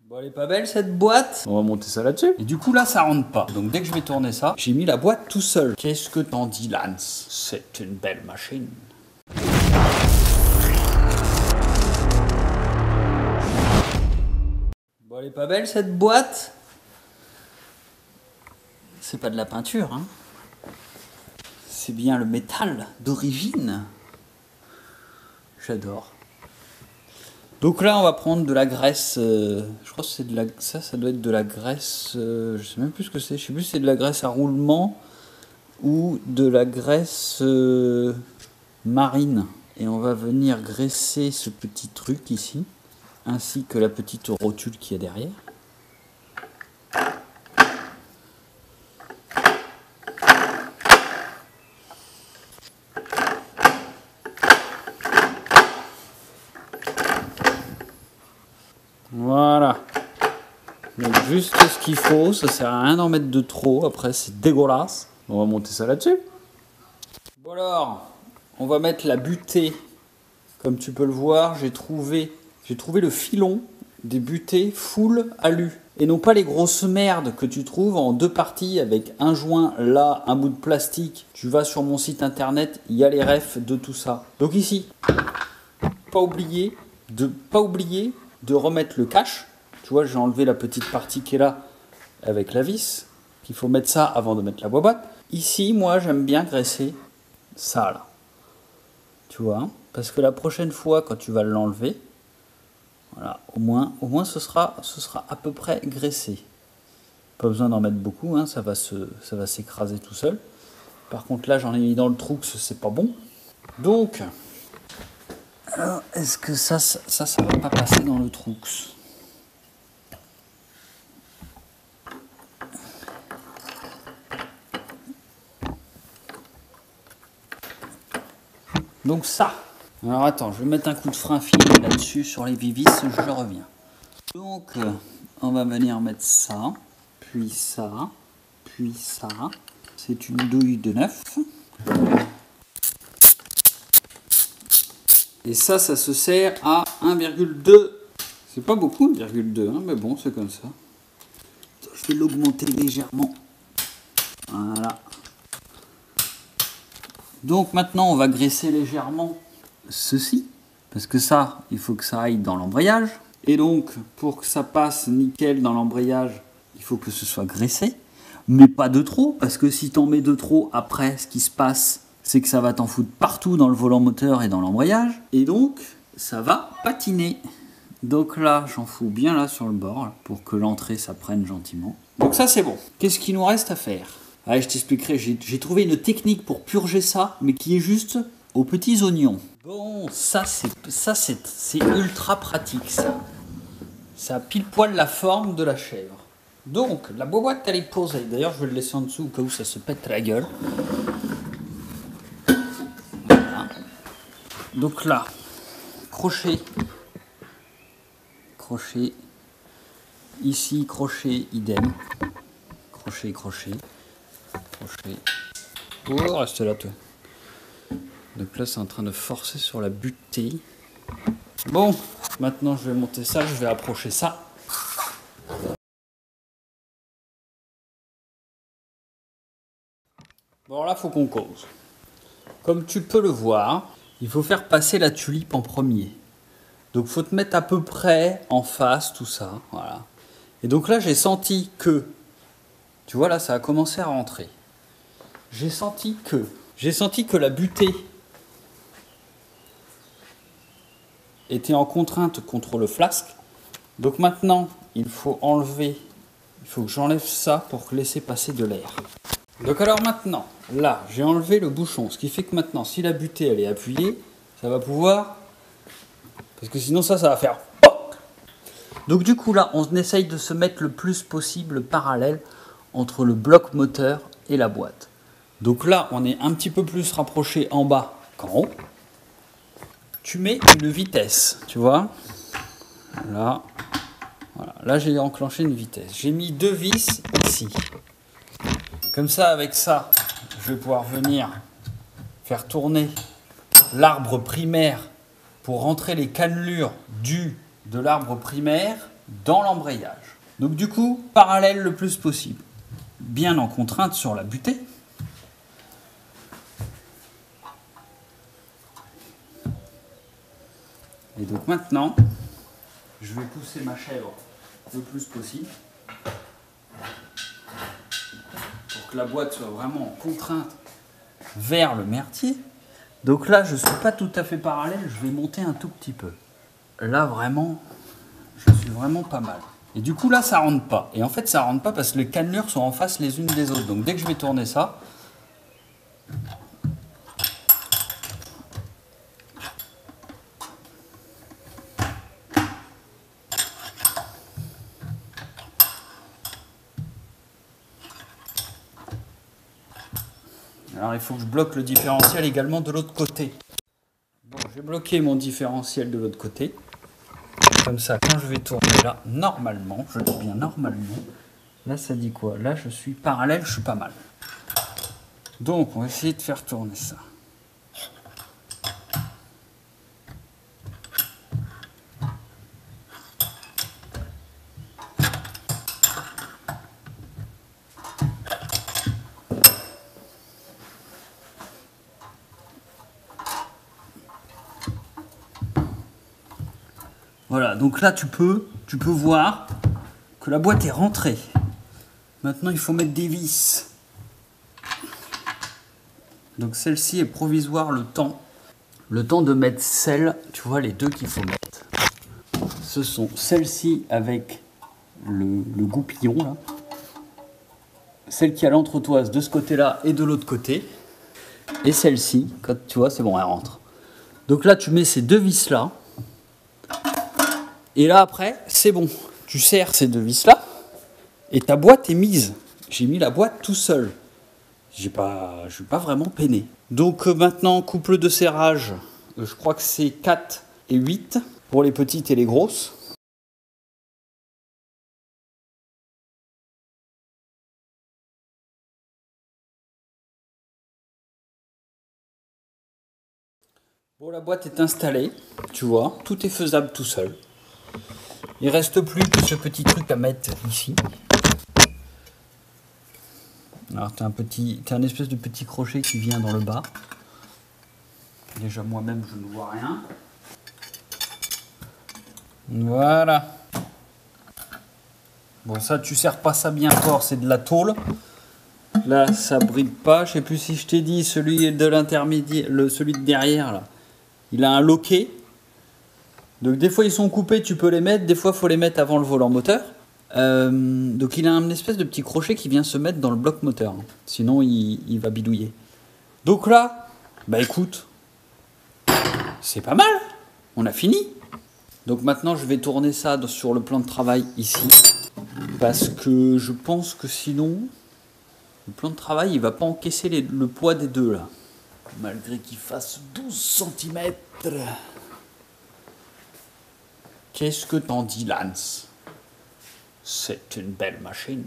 Bon, elle est pas belle cette boîte? On va monter ça là-dessus. Et du coup là ça rentre pas. Donc dès que je vais tourner ça, j'ai mis la boîte tout seul. Qu'est-ce que t'en dis, Lance? C'est une belle machine. Bon, elle est pas belle cette boîte? C'est pas de la peinture, hein. C'est bien le métal d'origine. J'adore. Donc là, on va prendre de la graisse. Je crois que c'est de la. Ça doit être de la graisse. Je sais même plus ce que c'est. Je sais plus si c'est de la graisse à roulement ou de la graisse marine. Et on va venir graisser ce petit truc ici, ainsi que la petite rotule qui est derrière. Voilà. Donc juste ce qu'il faut, ça sert à rien d'en mettre de trop, après c'est dégueulasse. On va monter ça là-dessus. Bon alors, on va mettre la butée. Comme tu peux le voir, j'ai trouvé le filon des butées full alu. Et non pas les grosses merdes que tu trouves en deux parties avec un joint là, un bout de plastique. Tu vas sur mon site internet, il y a les refs de tout ça. Donc ici, pas oublier de remettre le cache. Tu vois, j'ai enlevé la petite partie qui est là avec la vis. Il faut mettre ça avant de mettre la boîte. Ici, moi, j'aime bien graisser ça là. Tu vois, hein, parce que la prochaine fois, quand tu vas l'enlever, voilà, au moins ce sera à peu près graissé. Pas besoin d'en mettre beaucoup, hein, ça va s'écraser tout seul. Par contre, là, j'en ai mis dans le trou, que c'est pas bon. Donc, alors, est-ce que ça va pas passer dans le trou? Donc ça. Alors attends, je vais mettre un coup de frein filé là-dessus sur les vis, je reviens. Donc, on va venir mettre ça, puis ça, puis ça. C'est une douille de 9. Et ça se sert à 1,2. C'est pas beaucoup, 1,2, hein, mais bon, c'est comme ça. Je vais l'augmenter légèrement. Voilà. Donc maintenant, on va graisser légèrement ceci. Parce que ça, il faut que ça aille dans l'embrayage. Et donc, pour que ça passe nickel dans l'embrayage, il faut que ce soit graissé. Mais pas de trop, parce que si t'en mets de trop, après, ce qui se passe, c'est que ça va t'en foutre partout dans le volant moteur et dans l'embrayage. Et donc, ça va patiner. Donc là, j'en fous bien là sur le bord, là, pour que l'entrée, ça prenne gentiment. Donc ça, c'est bon. Qu'est-ce qu'il nous reste à faire? Allez, je t'expliquerai. J'ai trouvé une technique pour purger ça, mais qui est juste aux petits oignons. Bon, ça c'est ultra pratique, ça. Ça a pile poil la forme de la chèvre. Donc, la boîte, elle est posée. D'ailleurs, je vais le laisser en dessous au cas où ça se pète la gueule. Voilà. Donc là, crochet. Crochet. Ici, crochet, idem. Crochet, crochet. Crochet. Oh, reste là, toi. Donc là, c'est en train de forcer sur la butée. Bon, maintenant, je vais monter ça, je vais approcher ça. Bon, là, faut qu'on cause. Comme tu peux le voir, il faut faire passer la tulipe en premier. Donc, faut te mettre à peu près en face, tout ça. Voilà. Et donc là, j'ai senti que... Tu vois, là, ça a commencé à rentrer. J'ai senti que la butée était en contrainte contre le flasque. Donc maintenant, il faut que j'enlève ça pour laisser passer de l'air. Donc alors maintenant, là, j'ai enlevé le bouchon, ce qui fait que maintenant, si la butée elle est appuyée, ça va pouvoir... Parce que sinon ça va faire... POC. Donc du coup là, on essaye de se mettre le plus possible parallèle entre le bloc moteur et la boîte. Donc là, on est un petit peu plus rapproché en bas qu'en haut. Tu mets une vitesse, tu vois. Là, voilà. Là, j'ai enclenché une vitesse. J'ai mis 2 vis ici. Comme ça, avec ça, je vais pouvoir venir faire tourner l'arbre primaire pour rentrer les cannelures de l'arbre primaire dans l'embrayage. Donc du coup, parallèle le plus possible. Bien en contrainte sur la butée. Et donc maintenant, je vais pousser ma chèvre le plus possible pour que la boîte soit vraiment en contrainte vers le mertier. Donc là, je ne suis pas tout à fait parallèle, je vais monter un tout petit peu. Là, vraiment, je suis vraiment pas mal. Et du coup, là, ça rentre pas. Et en fait, ça rentre pas parce que les cannelures sont en face les unes des autres. Donc dès que je vais tourner ça, alors il faut que je bloque le différentiel également de l'autre côté. Bon, j'ai bloqué mon différentiel de l'autre côté. Comme ça, quand je vais tourner là, normalement, je dis bien normalement, là ça dit quoi? Là je suis parallèle, je suis pas mal. Donc on va essayer de faire tourner ça. Voilà, donc là tu peux voir que la boîte est rentrée. Maintenant il faut mettre des vis. Donc celle-ci est provisoire le temps de mettre celles, tu vois les deux qu'il faut mettre. Ce sont celle-ci avec le goupillon là. Celle qui a l'entretoise de ce côté-là et de l'autre côté. Et celle-ci, quand tu vois, c'est bon, elle rentre. Donc là tu mets ces deux vis là. Et là après, c'est bon. Tu serres ces deux vis là et ta boîte est mise. J'ai mis la boîte tout seul. Je ne suis pas vraiment peiné. Donc maintenant, couple de serrage, je crois que c'est 4 et 8 pour les petites et les grosses. Bon, la boîte est installée, tu vois, tout est faisable tout seul. Il reste plus que ce petit truc à mettre ici. Alors tu as un espèce de petit crochet qui vient dans le bas. Déjà moi-même je ne vois rien. Voilà. Bon ça tu serres pas ça bien fort, c'est de la tôle. Là ça bride pas, je sais plus si je t'ai dit, celui de l'intermédiaire, celui de derrière là, il a un loquet. Donc des fois ils sont coupés, tu peux les mettre, des fois il faut les mettre avant le volant moteur. Donc il a un espèce de petit crochet qui vient se mettre dans le bloc moteur, sinon il va bidouiller. Donc là, bah écoute, c'est pas mal, on a fini. Donc maintenant je vais tourner ça sur le plan de travail ici, parce que je pense que sinon, le plan de travail il va pas encaisser le poids des deux là, malgré qu'il fasse 12 cm. Qu'est-ce que t'en dis, Lance? C'est une belle machine.